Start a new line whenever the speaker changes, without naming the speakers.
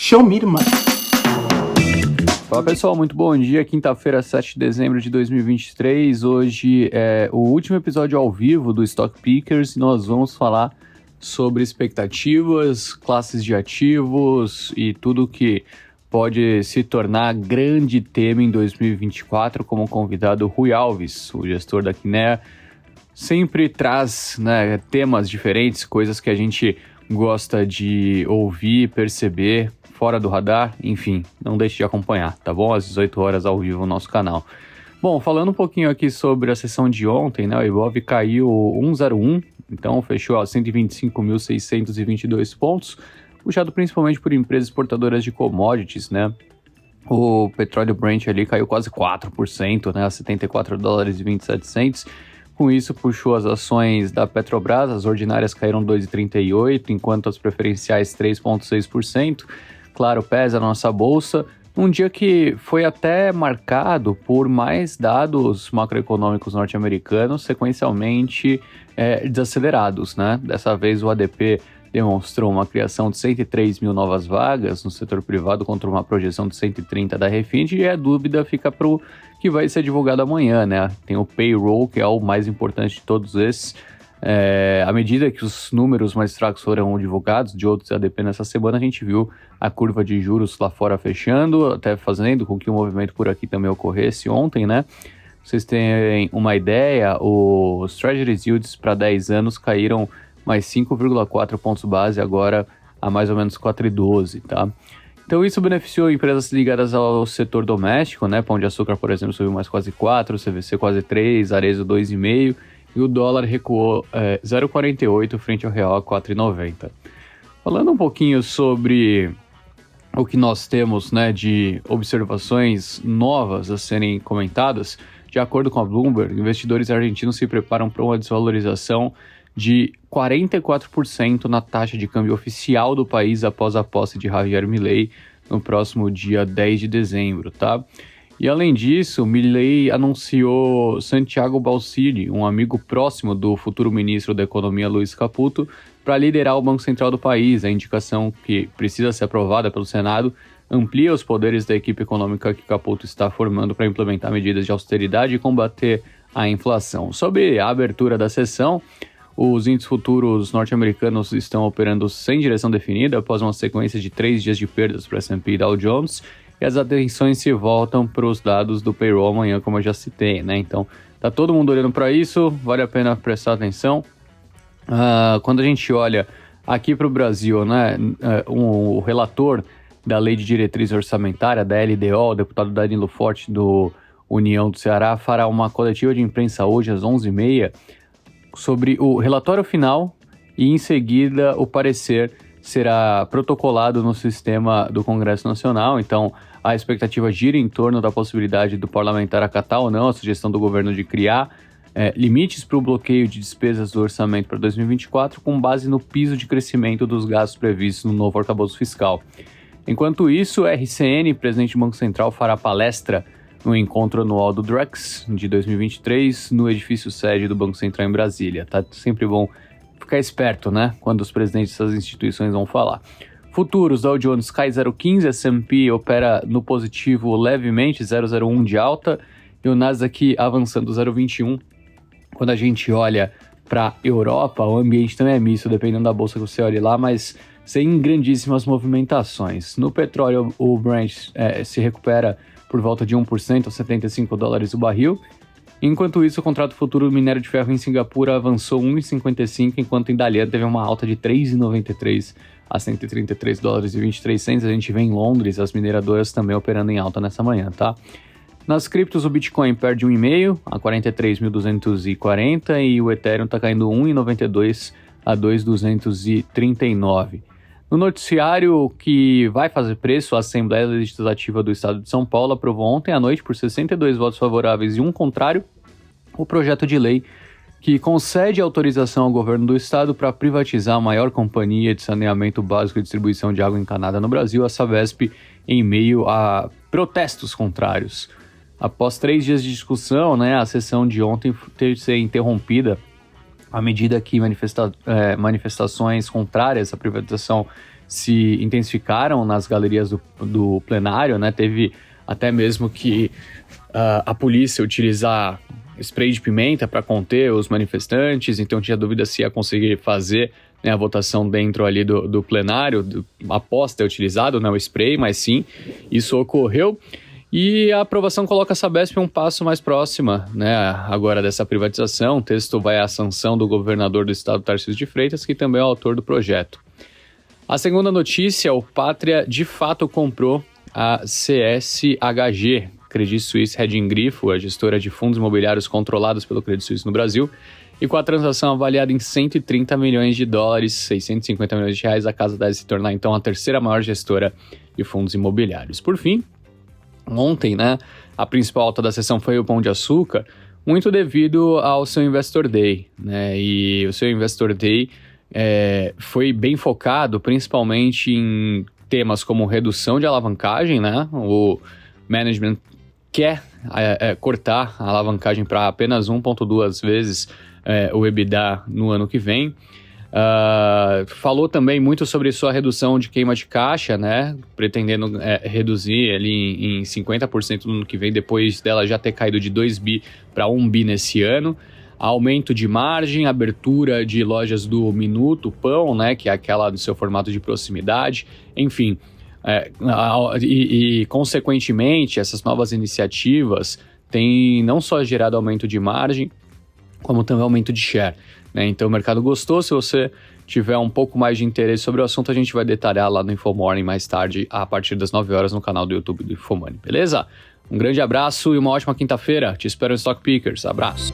Show me the money.
Fala pessoal, muito bom dia, quinta-feira, 7 de dezembro de 2023, hoje é o último episódio ao vivo do Stock Pickers e nós vamos falar sobre expectativas, classes de ativos e tudo que pode se tornar grande tema em 2024, como convidado Rui Alves, o gestor da Kinea, sempre traz temas diferentes, coisas que a gente gosta de ouvir, perceber, fora do radar, enfim, não deixe de acompanhar, tá bom? Às 18 horas ao vivo no nosso canal. Bom, falando um pouquinho aqui sobre a sessão de ontem, o Ibov caiu 1,01, então fechou a 125.622 pontos, puxado principalmente por empresas exportadoras de commodities, O petróleo Brent ali caiu quase 4%, a 74 dólares e 27 cents. Com isso, puxou as ações da Petrobras, as ordinárias caíram 2,38%, enquanto as preferenciais 3,6%. Claro, pesa a nossa bolsa, um dia que foi até marcado por mais dados macroeconômicos norte-americanos sequencialmente desacelerados, Dessa vez o ADP demonstrou uma criação de 103 mil novas vagas no setor privado contra uma projeção de 130 da Refint, e a dúvida fica para o que vai ser divulgado amanhã, Tem o payroll, que é o mais importante de todos esses. À medida que os números mais fracos foram divulgados de outros ADP nessa semana, a gente viu a curva de juros lá fora fechando, até fazendo com que o movimento por aqui também ocorresse ontem, Vocês têm uma ideia, os Treasury Yields para 10 anos caíram mais 5,4 pontos base, agora a mais ou menos 4,12, Então isso beneficiou empresas ligadas ao setor doméstico, Pão de Açúcar, por exemplo, subiu mais quase 4, CVC quase 3, Arezzo 2,5, e o dólar recuou 0,48 frente ao real a 4,90. Falando um pouquinho sobre o que nós temos de observações novas a serem comentadas, de acordo com a Bloomberg, investidores argentinos se preparam para uma desvalorização de 44% na taxa de câmbio oficial do país após a posse de Javier Milei no próximo dia 10 de dezembro, E além disso, Milei anunciou Santiago Balsidi, um amigo próximo do futuro ministro da Economia Luiz Caputo, para liderar o Banco Central do país. A indicação, que precisa ser aprovada pelo Senado, amplia os poderes da equipe econômica que Caputo está formando para implementar medidas de austeridade e combater a inflação. Sobre a abertura da sessão, os índices futuros norte-americanos estão operando sem direção definida após uma sequência de 3 dias de perdas para S&P e Dow Jones, e as atenções se voltam para os dados do payroll amanhã, como eu já citei, Então, tá todo mundo olhando para isso, vale a pena prestar atenção. Quando a gente olha aqui para o Brasil, o relator da Lei de Diretriz Orçamentária, da LDO, o deputado Danilo Forte, do União do Ceará, fará uma coletiva de imprensa hoje às 11h30 sobre o relatório final e, em seguida, o parecer será protocolado no sistema do Congresso Nacional. Então, a expectativa gira em torno da possibilidade do parlamentar acatar ou não a sugestão do governo de criar limites para o bloqueio de despesas do orçamento para 2024 com base no piso de crescimento dos gastos previstos no novo arcabouço fiscal. Enquanto isso, o RCN, presidente do Banco Central, fará palestra no encontro anual do Drex de 2023 no edifício sede do Banco Central em Brasília. Tá sempre bom ficar esperto, quando os presidentes dessas instituições vão falar. Futuros, Dow Jones cai 0,15, S&P opera no positivo levemente, 0,01 de alta, e o Nasdaq avançando 0,21. Quando a gente olha para a Europa, o ambiente também é misto, dependendo da bolsa que você olhe lá, mas sem grandíssimas movimentações. No petróleo, o Brent se recupera por volta de 1%, a 75 dólares o barril. Enquanto isso, o contrato futuro do minério de ferro em Singapura avançou 1,55, enquanto em Dalian teve uma alta de 3,93 a 133 dólares e 23 cents. A gente vê em Londres as mineradoras também operando em alta nessa manhã, Nas criptos, o Bitcoin perde 1,5 a 43.240 e o Ethereum está caindo 1,92 a 2.239. No noticiário que vai fazer preço, a Assembleia Legislativa do Estado de São Paulo aprovou ontem à noite, por 62 votos favoráveis e um contrário, o projeto de lei que concede autorização ao governo do estado para privatizar a maior companhia de saneamento básico e distribuição de água encanada no Brasil, a Sabesp, em meio a protestos contrários. Após 3 dias de discussão, a sessão de ontem teve que ser interrompida à medida que manifestações contrárias à privatização se intensificaram nas galerias do plenário, né? Teve até mesmo que a polícia utilizar spray de pimenta para conter os manifestantes, então tinha dúvida se ia conseguir fazer, né, a votação dentro ali do plenário, após ter utilizado, né, o spray, mas sim, isso ocorreu. E a aprovação coloca a Sabesp um passo mais próxima, né, agora dessa privatização. O texto vai à sanção do governador do estado, Tarcísio de Freitas, que também é o autor do projeto. A segunda notícia, o Pátria de fato comprou a CSHG, Credit Suisse Hedging Grifo, a gestora de fundos imobiliários controlados pelo Credit Suisse no Brasil, e com a transação avaliada em 130 milhões de dólares, 650 milhões de reais, a casa deve se tornar então a terceira maior gestora de fundos imobiliários. Por fim, ontem, né, a principal alta da sessão foi o Pão de Açúcar, muito devido ao seu Investor Day, né, e o seu Investor Day foi bem focado principalmente em temas como redução de alavancagem, né, o management quer cortar a alavancagem para apenas 1,2 vezes o EBITDA no ano que vem. Falou também muito sobre sua redução de queima de caixa, né? Pretendendo reduzir ali em 50% no ano que vem, depois dela já ter caído de 2 bi para 1 bi nesse ano. Aumento de margem, abertura de lojas do Minuto Pão, né? Que é aquela do seu formato de proximidade, enfim. Consequentemente, essas novas iniciativas têm não só gerado aumento de margem, como também aumento de share, né? Então o mercado gostou. Se você tiver um pouco mais de interesse sobre o assunto, a gente vai detalhar lá no InfoMorning mais tarde, a partir das 9 horas no canal do YouTube do InfoMoney, beleza? Um grande abraço e uma ótima quinta-feira. Te espero no Stock Pickers. Abraço!